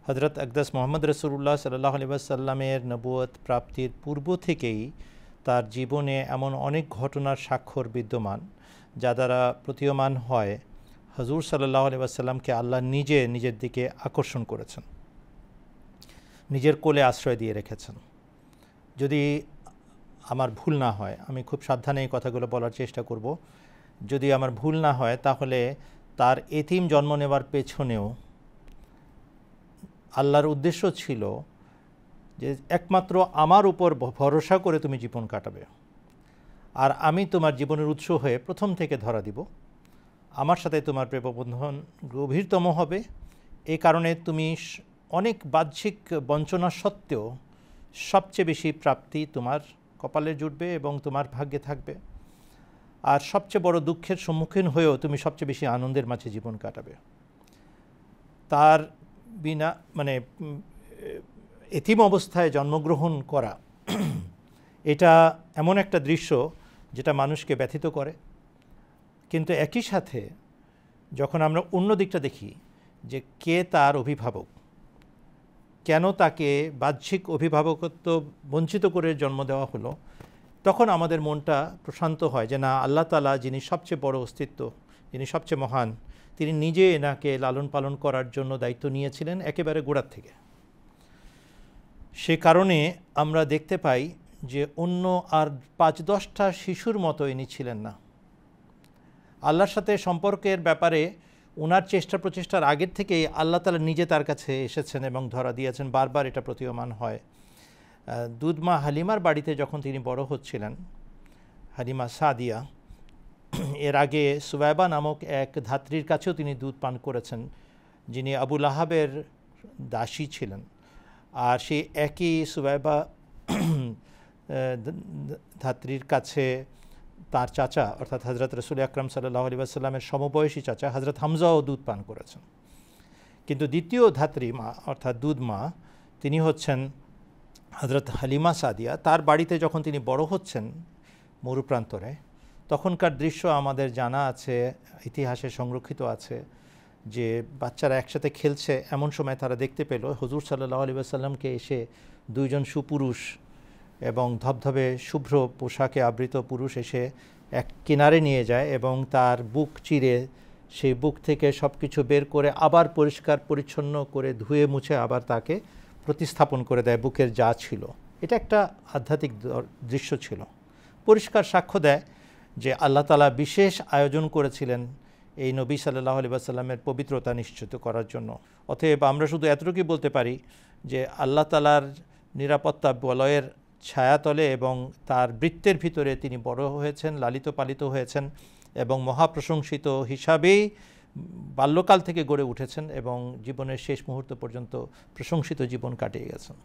হযরত আকদাস মুহাম্মদ রাসূলুল্লাহ সাল্লাল্লাহু আলাইহি ওয়াসাল্লামের নবুয়ত প্রাপ্তির পূর্ব থেকেই তার জীবনে এমন অনেক ঘটনার স্বাক্ষর বিদ্যমান যা দ্বারা প্রতীয়মান হয় হুজুর সাল্লাল্লাহু আলাইহি ওয়াসাল্লামকে আল্লাহ নিজে নিজের দিকে আকর্ষণ করেছেন, নিজের কোলে আশ্রয় দিয়ে রেখেছেন। যদি আমার ভুল না হয়, আমি খুব সাবধানে এই কথাগুলো বলার চেষ্টা করব, যদি আমার ভুল না হয় তাহলে তার এতিম জন্ম নেওয়ার পেছনেও আল্লাহর উদ্দেশ্য ছিল যে একমাত্র আমার উপর ভরসা করে তুমি জীবন কাটাবে, আর আমি তোমার জীবনের উৎস হয়ে প্রথম থেকে ধরা দিব, আমার সাথে তোমার প্রেমবন্ধন গভীরতম হবে। এই কারণে তুমি অনেক বাহ্যিক বঞ্চনা সত্ত্বেও সবচেয়ে বেশি প্রাপ্তি তোমার কপালে জুটবে এবং তোমার ভাগ্যে থাকবে, আর সবচেয়ে বড় দুঃখের সম্মুখীন হয়েও তুমি সবচেয়ে বেশি আনন্দের মাঝে জীবন কাটাবে। তার বিনা এতিম অবস্থায় জন্মগ্রহণ করা এটা এমন একটা দৃশ্য যেটা মানুষকে ব্যথিত করে, কিন্তু একই সাথে যখন আমরা অন্য দিকটা দেখি যে কে তার অভিভাবক, কেন তাকে বাহ্যিক অভিভাবকত্ব বঞ্চিত করে জন্ম দেওয়া হলো, তখন আমাদের মনটা প্রশান্ত হয় যে না, আল্লাহ তাআলা যিনি সবচেয়ে বড় অস্তিত্ব, যিনি সবচেয়ে মহান, তিনি নিজে এনাকে লালন পালন করার জন্য দায়িত্ব নিয়েছিলেন একেবারে গোড়ার থেকে। সে কারণে আমরা দেখতে পাই যে অন্য আর ৫-১০টা শিশুর মতো ইনি ছিলেন না। আল্লাহর সাথে সম্পর্কের ব্যাপারে ওনার চেষ্টা প্রচেষ্টার আগের থেকেই আল্লাহ তাআলা নিজে তার কাছে এসেছেন এবং ধরা দিয়েছেন, বারবার এটা প্রতীয়মান হয়। দুধমা হালিমার বাড়িতে যখন তিনি বড় হচ্ছিলেন, হালিমা সাদিয়া, এর আগে সুবাইবা নামক এক ধাত্রীর কাছেও তিনি দুধ পান করেছেন, যিনি আবু লাহাবের দাসী ছিলেন। আর সেই একই সুবাইবা ধাত্রীর কাছে তার চাচা অর্থাৎ হযরত রাসূল আকরাম সাল্লাল্লাহু আলাইহি ওয়াসাল্লামের সমবয়সী চাচা হযরত হামজাও দুধ পান করেছেন। কিন্তু দ্বিতীয় ধাত্রী মা অর্থাৎ দুধ মা, তিনি হচ্ছেন হযরত হালিমা সাদিয়া। তার বাড়িতে যখন তিনি বড় হচ্ছেন মরুপ্রান্তরে, তখনকার দৃশ্য আমাদের জানা আছে, ইতিহাসে সংরক্ষিত আছে, যে বাচ্চারা একসাথে খেলছে, এমন সময় তারা দেখতে পেল হুজুর সাল্লাল্লাহু আলাইহি ওয়াসাল্লামকে এসে দুইজন সুপুরুষ এবং ধবধবে শুভ্র পোশাকে আবৃত পুরুষ এসে এক কিনারে নিয়ে যায় এবং তার বুক চিরে সেই বুক থেকে সব কিছু বের করে আবার পরিষ্কার পরিচ্ছন্ন করে ধুয়ে মুছে আবার তাকে প্রতিস্থাপন করে দেয় বুকের যা ছিল। এটা একটা আধ্যাত্মিক দৃশ্য ছিল, পরিষ্কার সাক্ষ্য দেয় যে আল্লাহ তাআলা বিশেষ আয়োজন করেছিলেন এই নবী সাল্লাল্লাহু আলাইহি ওয়াসাল্লামের পবিত্রতা নিশ্চিত করার জন্য। অতএব আমরা শুধু এতটুকুই বলতে পারি যে আল্লাহ তাআলার নিরাপত্তা বলয়ের ছায়াতলে এবং তার বৃত্তের ভিতরে তিনি বড় হয়েছেন, লালিত পালিত হয়েছেন এবং মহাপ্রশংসিত হিসাবেই বাল্যকাল থেকে গড়ে উঠেছেন এবং জীবনের শেষ মুহূর্ত পর্যন্ত প্রশংসিত জীবন কাটিয়ে গেছেন।